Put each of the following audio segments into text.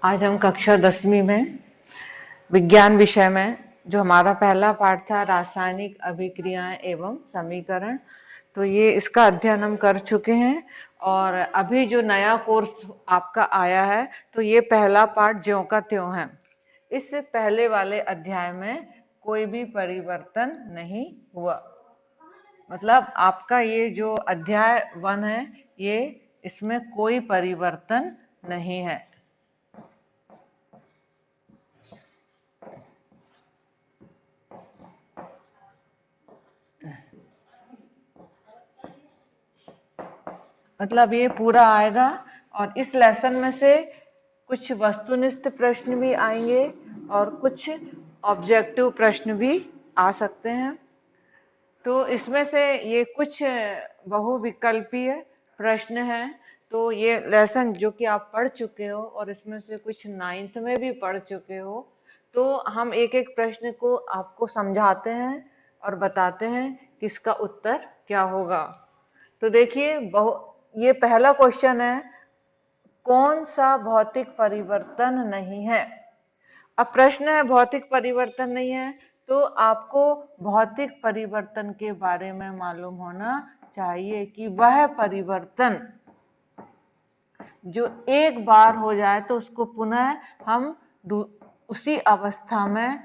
आज हम कक्षा 10वीं में विज्ञान विषय में जो हमारा पहला पाठ था रासायनिक अभिक्रियाएं एवं समीकरण, तो ये इसका अध्ययन हम कर चुके हैं। और अभी जो नया कोर्स आपका आया है तो ये पहला पाठ ज्यों का त्यों है। इस पहले वाले अध्याय में कोई भी परिवर्तन नहीं हुआ, मतलब आपका ये जो अध्याय 1 है ये इसमें कोई परिवर्तन नहीं है। मतलब ये पूरा आएगा और इस लेसन में से कुछ वस्तुनिष्ठ प्रश्न भी आएंगे और कुछ ऑब्जेक्टिव प्रश्न भी आ सकते हैं। तो इसमें से ये कुछ बहुविकल्पीय प्रश्न हैं। तो ये लेसन जो कि आप पढ़ चुके हो और इसमें से कुछ 9th में भी पढ़ चुके हो, तो हम एक एक प्रश्न को आपको समझाते हैं और बताते हैं कि इसका उत्तर क्या होगा। तो देखिए, ये पहला क्वेश्चन है, कौन सा भौतिक परिवर्तन नहीं है। अब प्रश्न है भौतिक परिवर्तन नहीं है, तो आपको भौतिक परिवर्तन के बारे में मालूम होना चाहिए कि वह परिवर्तन जो एक बार हो जाए तो उसको पुनः हम उसी अवस्था में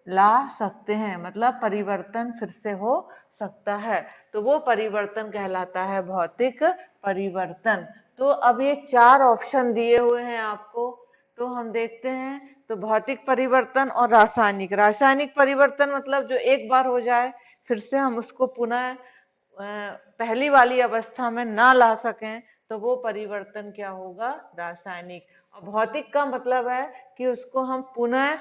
ला सकते हैं, मतलब परिवर्तन फिर से हो सकता है, तो वो परिवर्तन कहलाता है भौतिक परिवर्तन। तो अब ये 4 ऑप्शन दिए हुए हैं आपको, तो हम देखते हैं। तो भौतिक परिवर्तन और रासायनिक परिवर्तन मतलब जो एक बार हो जाए फिर से हम उसको पुनः पहली वाली अवस्था में ना ला सकें, तो वो परिवर्तन क्या होगा, रासायनिक। और भौतिक का मतलब है कि उसको हम पुनः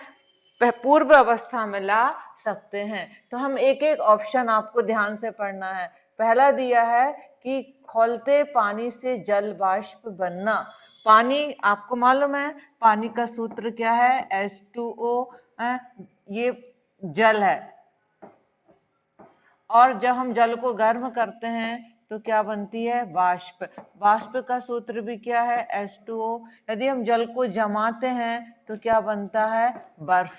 पूर्व अवस्था में ला सकते हैं। तो हम एक एक ऑप्शन आपको ध्यान से पढ़ना है। पहला दिया है कि खौलते पानी से जल वाष्प बनना। पानी आपको मालूम है, पानी का सूत्र क्या है, H2O, ये जल है। और जब हम जल को गर्म करते हैं तो क्या बनती है, वाष्प। वाष्प का सूत्र भी क्या है, H2O। यदि हम जल को जमाते हैं तो क्या बनता है, बर्फ।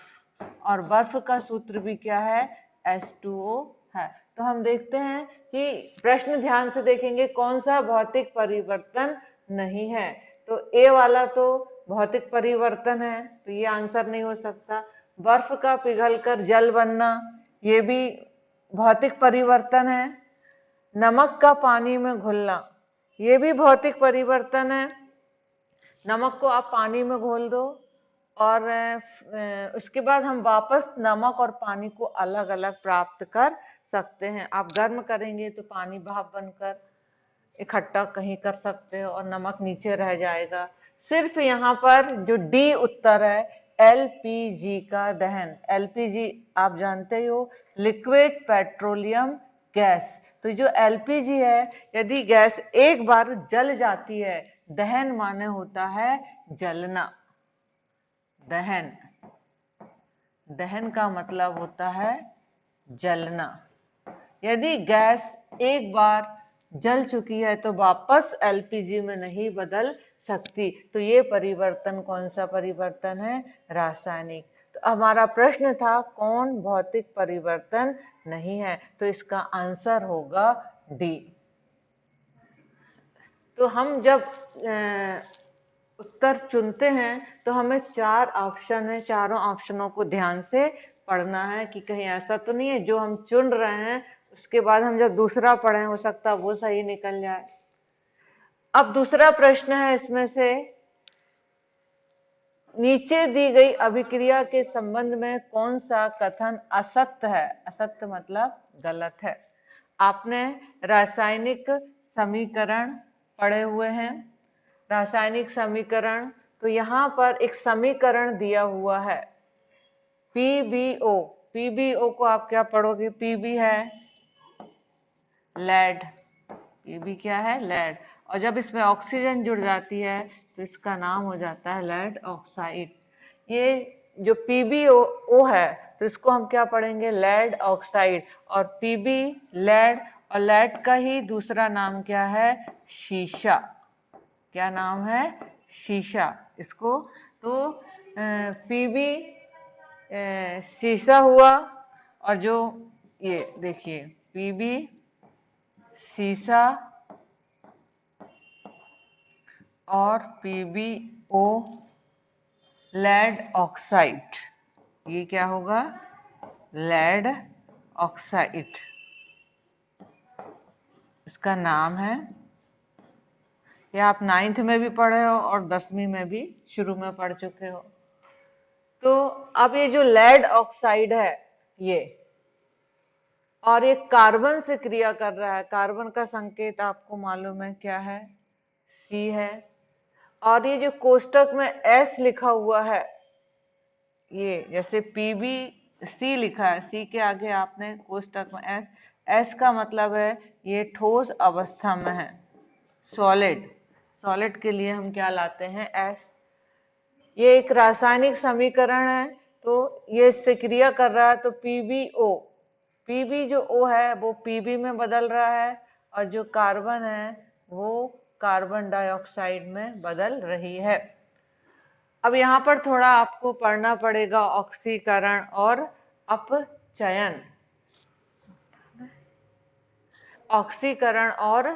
और बर्फ का सूत्र भी क्या है, H2O है। तो हम देखते हैं कि प्रश्न ध्यान से देखेंगे, कौन सा भौतिक परिवर्तन नहीं है। तो ए वाला तो भौतिक परिवर्तन है, तो ये आंसर नहीं हो सकता। बर्फ का पिघलकर जल बनना, ये भी भौतिक परिवर्तन है। नमक का पानी में घुलना, ये भी भौतिक परिवर्तन है। नमक को आप पानी में घोल दो और उसके बाद हम वापस नमक और पानी को अलग अलग प्राप्त कर सकते हैं। आप गर्म करेंगे तो पानी भाप बनकर इकट्ठा कहीं कर सकते हो और नमक नीचे रह जाएगा। सिर्फ यहाँ पर जो डी उत्तर है, एलपीजी का दहन। एलपीजी आप जानते ही हो, लिक्विड पेट्रोलियम गैस। तो जो एलपीजी है, यदि गैस एक बार जल जाती है, दहन माने होता है जलना। दहन, दहन का मतलब होता है जलना। यदि गैस एक बार जल चुकी है तो वापस एलपीजी में नहीं बदल सकती। तो ये परिवर्तन कौन सा परिवर्तन है, रासायनिक। तो हमारा प्रश्न था कौन भौतिक परिवर्तन नहीं है, तो इसका आंसर होगा डी। तो हम जब उत्तर चुनते हैं तो हमें 4 ऑप्शन है, चारों ऑप्शनों को ध्यान से पढ़ना है कि कहीं ऐसा तो नहीं है जो हम चुन रहे हैं उसके बाद हम जब दूसरा पढ़ें हो सकता है वो सही निकल जाए। अब दूसरा प्रश्न है इसमें से, नीचे दी गई अभिक्रिया के संबंध में कौन सा कथन असत्य है। असत्य मतलब गलत है। आपने रासायनिक समीकरण पढ़े हुए हैं। रासायनिक समीकरण, तो यहाँ पर एक समीकरण दिया हुआ है PbO। PbO को आप क्या पढ़ोगे, Pb है लेड। Pb क्या है, लेड। और जब इसमें ऑक्सीजन जुड़ जाती है तो इसका नाम हो जाता है लेड ऑक्साइड। ये जो PbO है तो इसको हम क्या पढ़ेंगे, लेड ऑक्साइड। और Pb लेड, और लेड का ही दूसरा नाम क्या है, शीशा। क्या नाम है, शीशा। इसको तो पीबी शीशा हुआ, और जो ये देखिए पीबी शीशा और पीबीओ लेड ऑक्साइड, ये क्या होगा? लेड ऑक्साइड इसका नाम है। ये आप 9th में भी पढ़े हो और 10वीं में भी शुरू में पढ़ चुके हो। तो अब ये जो लेड ऑक्साइड है ये, और ये कार्बन से क्रिया कर रहा है। कार्बन का संकेत आपको मालूम है क्या है? सी है। और ये जो कोष्टक में एस लिखा हुआ है, ये जैसे पीबी सी लिखा है, सी के आगे आपने कोष्टक में एस, एस का मतलब है ये ठोस अवस्था में है, सॉलिड। सॉलिड के लिए हम क्या लाते हैं? एस। ये एक रासायनिक समीकरण है, तो ये इससे क्रिया कर रहा है, तो पीबीओ, पीबी जो ओ है वो पीबी में बदल रहा है, और जो कार्बन है वो कार्बन डाइऑक्साइड में बदल रही है। अब यहाँ पर थोड़ा आपको पढ़ना पड़ेगा ऑक्सीकरण और अपचयन। ऑक्सीकरण और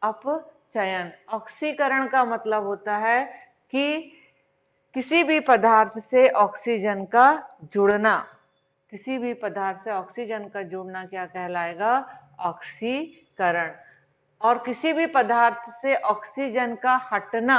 अपचयन। ऑक्सीकरण का मतलब होता है कि किसी भी पदार्थ से ऑक्सीजन का जुड़ना। किसी भी पदार्थ से ऑक्सीजन का जुड़ना क्या कहलाएगा? ऑक्सीकरण। और किसी भी पदार्थ से ऑक्सीजन का हटना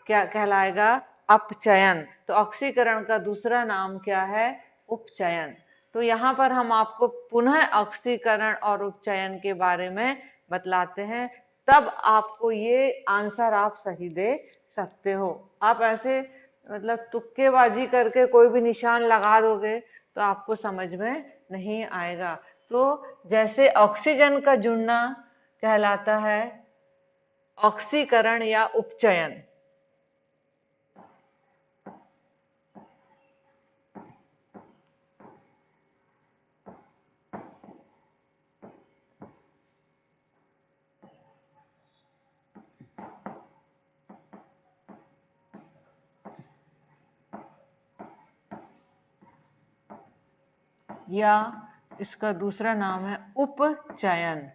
क्या कहलाएगा? अपचयन। तो ऑक्सीकरण का दूसरा नाम क्या है? उपचयन। तो यहाँ पर हम आपको पुनः ऑक्सीकरण और उपचयन के बारे में बतलाते हैं, तब आपको ये आंसर आप सही दे सकते हो। आप ऐसे मतलब तुक्केबाजी करके कोई भी निशान लगा दोगे तो आपको समझ में नहीं आएगा। तो जैसे ऑक्सीजन का जुड़ना कहलाता है ऑक्सीकरण या उपचयन। या इसका दूसरा नाम है उपचयन।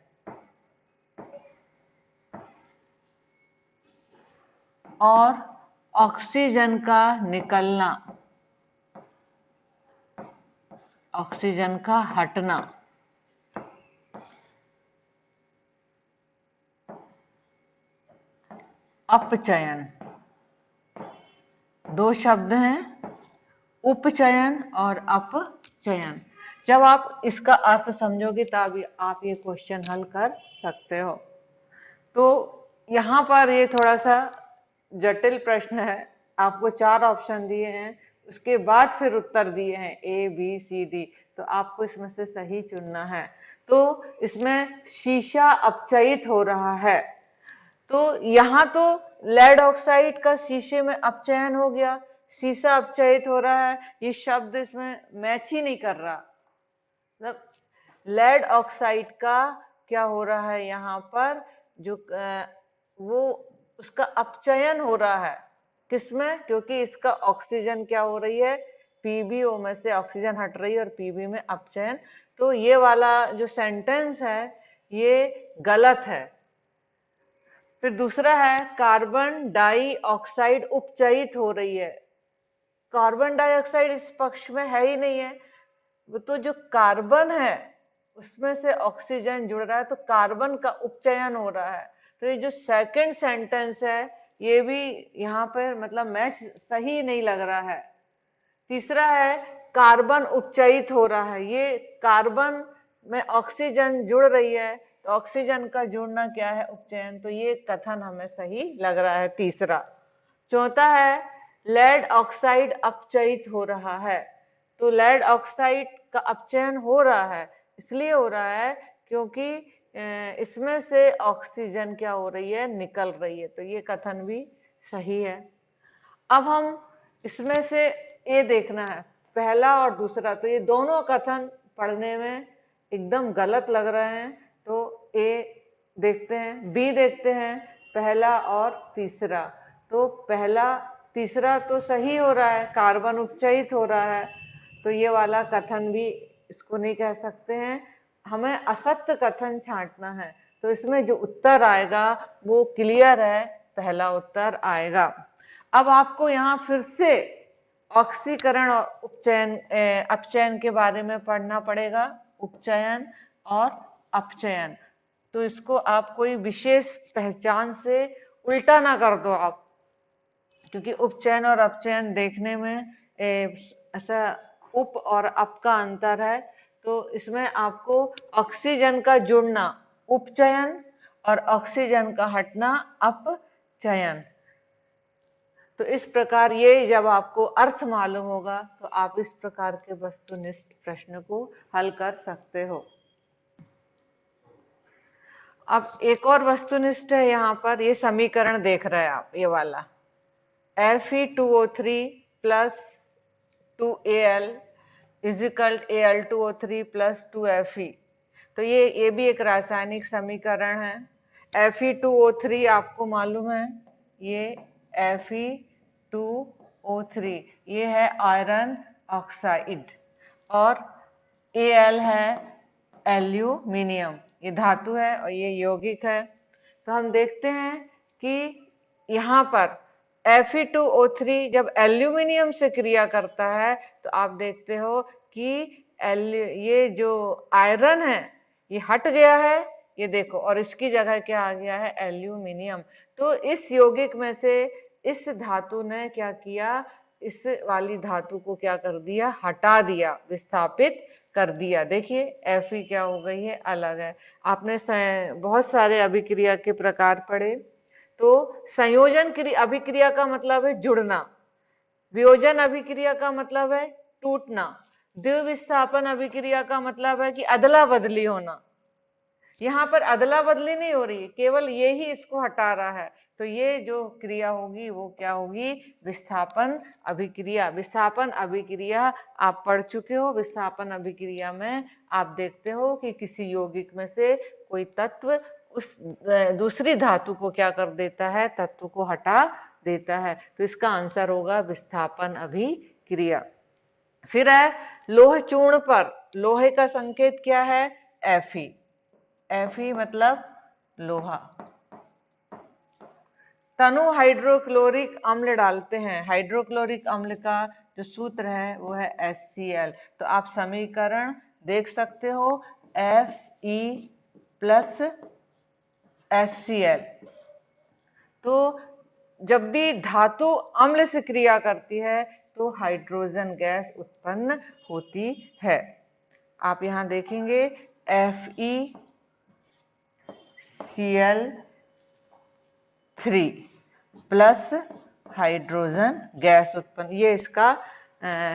और ऑक्सीजन का निकलना, ऑक्सीजन का हटना। अपचयन। दो शब्द हैं, उपचयन और अपचयन। जब आप इसका अर्थ समझोगे तब आप ये क्वेश्चन हल कर सकते हो। तो यहाँ पर ये थोड़ा सा जटिल प्रश्न है। आपको 4 ऑप्शन दिए हैं, उसके बाद फिर उत्तर दिए हैं ए बी सी डी, तो आपको इसमें से सही चुनना है। तो इसमें शीशा अपचयित हो रहा है, तो यहाँ तो लेड ऑक्साइड का शीशे में अपचयन हो गया, शीशा अपचयित हो रहा है, ये शब्द इसमें मैच ही नहीं कर रहा। मतलब लेड ऑक्साइड का क्या हो रहा है यहाँ पर, जो वो उसका अपचयन हो रहा है। किसमें? क्योंकि इसका ऑक्सीजन क्या हो रही है? पीबीओ में से ऑक्सीजन हट रही है और पीबी में अपचयन। तो ये वाला जो सेंटेंस है ये गलत है। फिर दूसरा है कार्बन डाइऑक्साइड उपचयित हो रही है। कार्बन डाइऑक्साइड इस पक्ष में है ही नहीं है, वो तो जो कार्बन है उसमें से ऑक्सीजन जुड़ रहा है, तो कार्बन का उपचयन हो रहा है। तो ये जो सेकंड सेंटेंस है ये भी यहाँ पर मतलब मैच सही नहीं लग रहा है। तीसरा है कार्बन उपचयित हो रहा है, ये कार्बन में ऑक्सीजन जुड़ रही है, तो ऑक्सीजन का जुड़ना क्या है? उपचयन। तो ये कथन हमें सही लग रहा है तीसरा। चौथा है लेड ऑक्साइड अपचयित हो रहा है। तो लेड ऑक्साइड का अपचयन हो रहा है, इसलिए हो रहा है क्योंकि इसमें से ऑक्सीजन क्या हो रही है? निकल रही है। तो ये कथन भी सही है। अब हम इसमें से ये देखना है, पहला और दूसरा, तो ये दोनों कथन पढ़ने में एकदम गलत लग रहे हैं। तो ए देखते हैं, बी देखते हैं, पहला और तीसरा। तो पहला तीसरा तो सही हो रहा है, कार्बन उपचयित हो रहा है, तो ये वाला कथन भी इसको नहीं कह सकते हैं। हमें असत्य कथन छांटना है, तो इसमें जो उत्तर आएगा वो क्लियर है, पहला उत्तर आएगा। अब आपको यहाँ फिर से ऑक्सीकरण और उपचयन अपचयन के बारे में पढ़ना पड़ेगा, उपचयन और अपचयन। तो इसको आप कोई विशेष पहचान से उल्टा ना कर दो आप, क्योंकि उपचयन और अपचयन देखने में ऐसा उप और अप का अंतर है। तो इसमें आपको ऑक्सीजन का जुड़ना उपचयन और ऑक्सीजन का हटना अपचयन। तो इस प्रकार ये जब आपको अर्थ मालूम होगा तो आप इस प्रकार के वस्तुनिष्ठ प्रश्न को हल कर सकते हो। अब एक और वस्तुनिष्ठ है, यहाँ पर ये समीकरण देख रहे हैं आप, ये वाला Fe2O3 plus 2Al is equal Al2O3 plus 2Fe। तो ये भी एक रासायनिक समीकरण है। Fe2O3 आपको मालूम है, ये Fe2O3 ये है आयरन ऑक्साइड, और Al है एल्यूमिनियम, ये धातु है और ये यौगिक है। तो हम देखते हैं कि यहाँ पर Fe2O3 जब एल्यूमिनियम से क्रिया करता है तो आप देखते हो कि ये जो आयरन है ये हट गया है, ये देखो, और इसकी जगह क्या आ गया है, एल्यूमिनियम। तो इस यौगिक में से इस धातु ने क्या किया, इस वाली धातु को क्या कर दिया, हटा दिया, विस्थापित कर दिया। देखिए Fe क्या हो गई है, अलग है। आपने बहुत सारे अभिक्रिया के प्रकार पढ़े। तो संयोजन अभिक्रिया का मतलब है जुड़ना, वियोजन अभिक्रिया का मतलब है टूटना, द्विविस्थापन अभिक्रिया का मतलब है कि अदला बदली होना। यहाँ पर अदला बदली नहीं हो रही, केवल ये ही इसको हटा रहा है। तो ये जो क्रिया होगी वो क्या होगी, विस्थापन अभिक्रिया। विस्थापन अभिक्रिया आप पढ़ चुके हो। विस्थापन अभिक्रिया में आप देखते हो कि किसी यौगिक में से कोई तत्व उस दूसरी धातु को क्या कर देता है, तत्व को हटा देता है। तो इसका आंसर होगा विस्थापन अभिक्रिया। फिर है लोह चूर्ण पर लोहे का संकेत क्या है, Fe। Fe मतलब लोहा। तनु हाइड्रोक्लोरिक अम्ल डालते हैं, हाइड्रोक्लोरिक अम्ल का जो सूत्र है वो है HCl। तो आप समीकरण देख सकते हो, Fe प्लस HCl। तो जब भी धातु अम्ल से क्रिया करती है तो हाइड्रोजन गैस उत्पन्न होती है। आप यहां देखेंगे FeCl3 प्लस हाइड्रोजन गैस उत्पन्न, ये इसका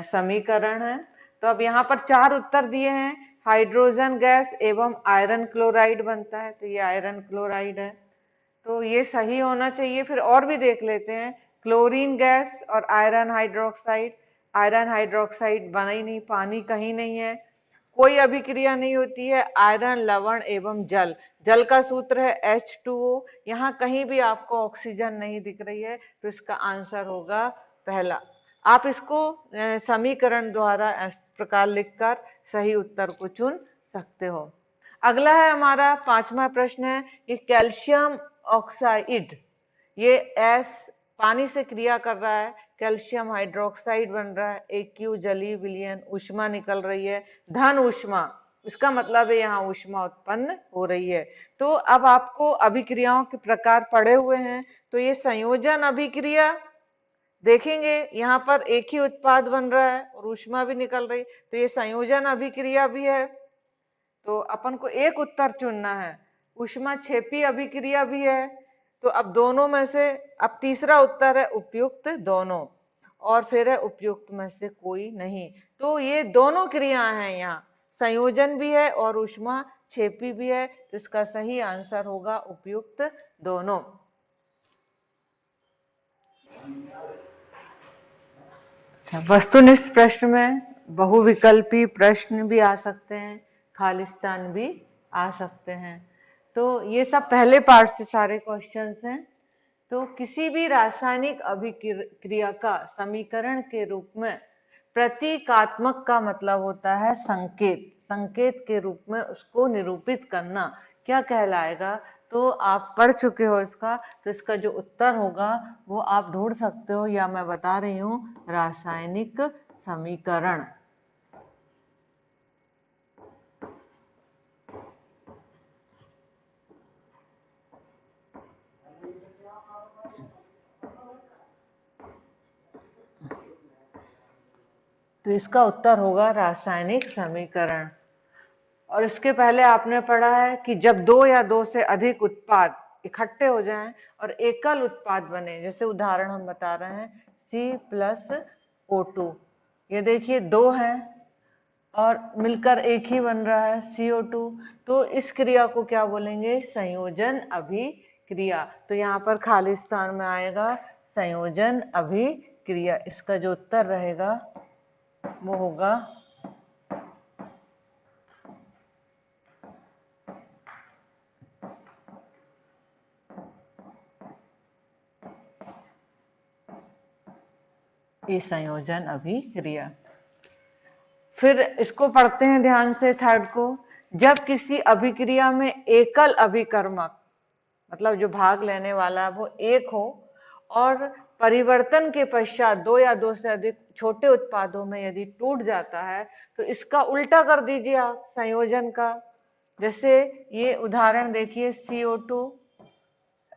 समीकरण है। तो अब यहाँ पर 4 उत्तर दिए हैं, हाइड्रोजन गैस एवं आयरन क्लोराइड बनता है, तो ये आयरन क्लोराइड है, तो ये सही होना चाहिए। फिर और भी देख लेते हैं, क्लोरीन गैस और आयरन हाइड्रोक्साइड। आयरन हाइड्रोक्साइड बना ही नहीं, पानी कहीं नहीं है, कोई अभिक्रिया नहीं होती है। आयरन लवण एवं जल, जल का सूत्र है H2O, यहाँ कहीं भी आपको ऑक्सीजन नहीं दिख रही है, तो इसका आंसर होगा पहला। आप इसको समीकरण द्वारा इस प्रकार लिखकर सही उत्तर को चुन सकते हो। अगला है हमारा 5वां प्रश्न है, ये कैल्शियम ऑक्साइड, ये पानी से क्रिया कर रहा है, कैल्शियम हाइड्रोक्साइड बन रहा है, AQ जलीय विलयन, ऊष्मा निकल रही है, धन ऊष्मा, इसका मतलब है यहाँ ऊष्मा उत्पन्न हो रही है। तो अब आपको अभिक्रियाओं के प्रकार पढ़े हुए हैं, तो ये संयोजन अभिक्रिया देखेंगे, यहाँ पर एक ही उत्पाद बन रहा है और ऊष्मा भी निकल रही, तो ये संयोजन अभिक्रिया भी है। तो अपन को एक उत्तर चुनना है। ऊष्मा क्षेपी अभिक्रिया भी है, तो अब दोनों में से अब तीसरा उत्तर है उपयुक्त दोनों, और फिर है उपयुक्त में से कोई नहीं। तो ये दोनों क्रियाएं हैं, यहाँ संयोजन भी है और ऊष्मा क्षेपी भी है, तो इसका सही आंसर होगा उपयुक्त दोनों। वस्तुनिष्ठ प्रश्न में बहुविकल्पी प्रश्न भी आ सकते हैं, खालिस्तान भी आ सकते हैं। तो ये सब पहले पार्ट से सारे क्वेश्चंस हैं। तो किसी भी रासायनिक अभिक्रिया का समीकरण के रूप में प्रतीकात्मक का मतलब होता है संकेत, संकेत के रूप में उसको निरूपित करना क्या कहलाएगा? तो आप पढ़ चुके हो इसका, तो इसका जो उत्तर होगा वो आप ढूंढ सकते हो, या मैं बता रही हूँ रासायनिक समीकरण। तो इसका उत्तर होगा रासायनिक समीकरण। और इसके पहले आपने पढ़ा है कि जब दो या दो से अधिक उत्पाद इकट्ठे हो जाएं और एकल उत्पाद बने, जैसे उदाहरण हम बता रहे हैं C+O2, ये देखिए दो हैं और मिलकर एक ही बन रहा है CO2, तो इस क्रिया को क्या बोलेंगे? संयोजन अभिक्रिया। तो यहाँ पर खाली स्थान में आएगा संयोजन अभिक्रिया। इसका जो उत्तर रहेगा वो होगा ये संयोजन अभिक्रिया। फिर इसको पढ़ते हैं ध्यान से, थर्ड को। जब किसी अभिक्रिया में एकल अभिकर्मक, मतलब जो भाग लेने वाला वो एक हो, और परिवर्तन के पश्चात दो या दो से अधिक छोटे उत्पादों में यदि टूट जाता है, तो इसका उल्टा कर दीजिए आप संयोजन का। जैसे ये उदाहरण देखिए, CO2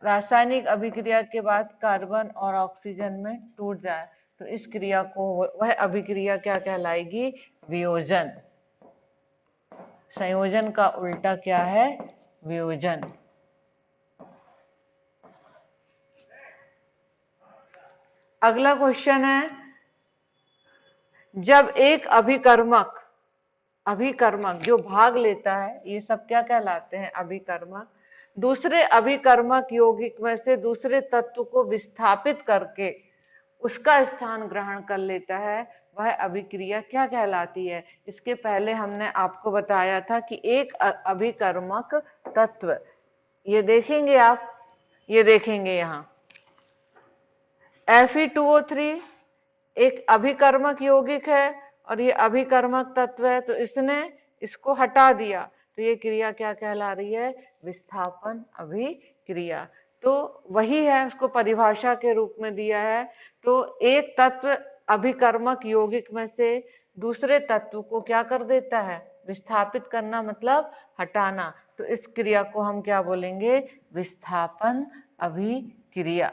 रासायनिक अभिक्रिया के बाद कार्बन और ऑक्सीजन में टूट जाए, तो इस क्रिया को, वह अभिक्रिया क्या कहलाएगी? वियोजन। संयोजन का उल्टा क्या है? वियोजन। अगला क्वेश्चन है, जब एक अभिकर्मक जो भाग लेता है, ये सब क्या कहलाते हैं? अभिकर्मक। दूसरे अभिकर्मक यौगिक में से दूसरे तत्व को विस्थापित करके उसका स्थान ग्रहण कर लेता है, वह अभिक्रिया क्या कहलाती है? इसके पहले हमने आपको बताया था कि एक अभिकर्मक तत्व, ये देखेंगे आप, ये देखेंगे यहाँ Fe2O3 एक अभिकर्मक यौगिक है और ये अभिकर्मक तत्व है, तो इसने इसको हटा दिया, तो ये क्रिया क्या कहला रही है? विस्थापन अभिक्रिया। तो वही है, उसको परिभाषा के रूप में दिया है। तो एक तत्व अभिकर्मक यौगिक में से दूसरे तत्व को क्या कर देता है? विस्थापित करना, मतलब हटाना। तो इस क्रिया को हम क्या बोलेंगे? विस्थापन अभिक्रिया।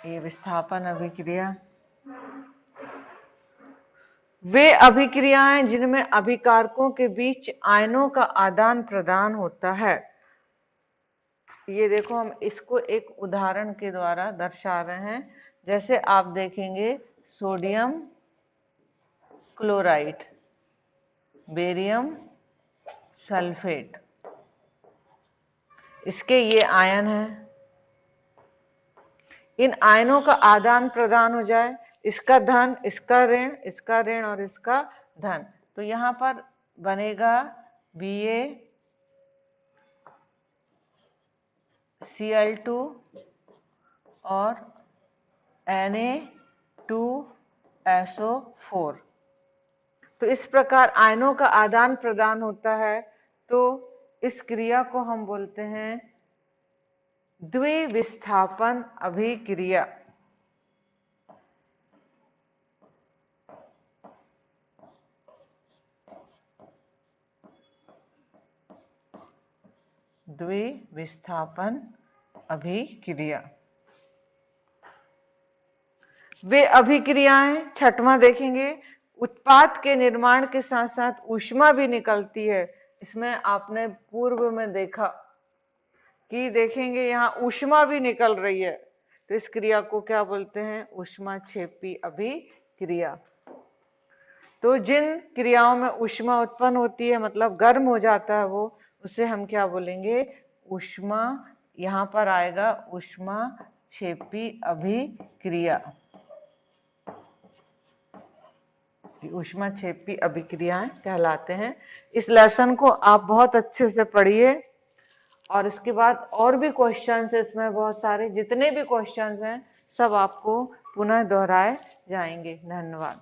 ये विस्थापन अभिक्रिया। वे अभिक्रियाएं जिनमें अभिकारकों के बीच आयनों का आदान प्रदान होता है। ये देखो, हम इसको एक उदाहरण के द्वारा दर्शा रहे हैं। जैसे आप देखेंगे सोडियम क्लोराइड, बेरियम सल्फेट, इसके ये आयन हैं। इन आयनों का आदान प्रदान हो जाए, इसका धन, इसका ऋण, इसका ऋण और इसका धन, तो यहां पर बनेगा BaCl2 और Na2SO4। तो इस प्रकार आयनों का आदान प्रदान होता है। तो इस क्रिया को हम बोलते हैं द्विविस्थापन अभिक्रिया। द्विविस्थापन अभिक्रिया। वे अभिक्रियाएं, छठवां देखेंगे, उत्पाद के निर्माण के साथ साथ ऊष्मा भी निकलती है। इसमें आपने पूर्व में देखा कि देखेंगे यहाँ ऊष्मा भी निकल रही है, तो इस क्रिया को क्या बोलते हैं? ऊष्माक्षेपी अभिक्रिया। तो जिन क्रियाओं में ऊष्मा उत्पन्न होती है, मतलब गर्म हो जाता है वो, उसे हम क्या बोलेंगे? ऊष्मा, यहां पर आएगा ऊष्माक्षेपी अभिक्रिया। ऊष्माक्षेपी अभिक्रियाएं कहलाते हैं। इस लेसन को आप बहुत अच्छे से पढ़िए और इसके बाद और भी क्वेश्चंस है इसमें बहुत सारे, जितने भी क्वेश्चंस हैं सब आपको पुनः दोहराए जाएंगे। धन्यवाद।